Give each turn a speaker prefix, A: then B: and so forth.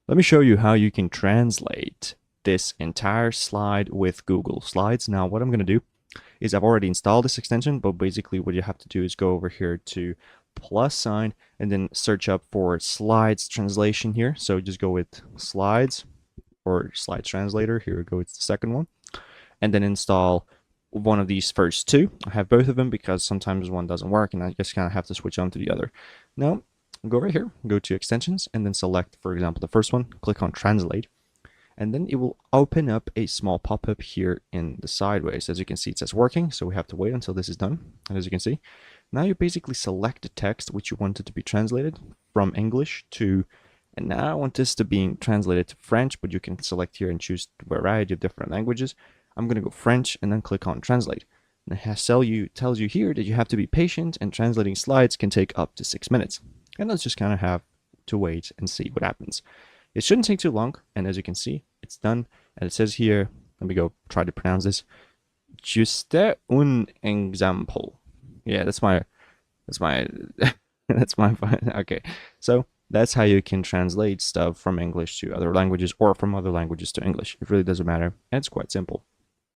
A: Let me show you how you can translate this entire slide with Google Slides. Now, what I'm going to do is I've already installed this extension, but basically what you have to do is go over here to plus sign and then search up for slides translation here. So just go with slides or slides translator. Here we go, it's the second one. And then install one of these first two. I have both of them because sometimes one doesn't work and I just kind of have to switch on to the other. Now, go right here, go to extensions, and then select, for example, the first one, click on translate, and then it will open up a small pop-up here in the sideways. As you can see, it says working, so we have to wait until this is done. And as you can see, now you basically select the text which you wanted to be translated from English to, and now I want this to be translated to French, but you can select here and choose a variety of different languages. I'm going to go French and then click on translate. And it tells you here that you have to be patient and translating slides can take up to 6 minutes. And let's just kind of have to wait and see what happens. It shouldn't take too long, and as you can see, it's done. And it says here, let me go try to pronounce this. Juste un exemple. Yeah, that's my that's my okay. So that's how you can translate stuff from English to other languages or from other languages to English. It really doesn't matter, and it's quite simple.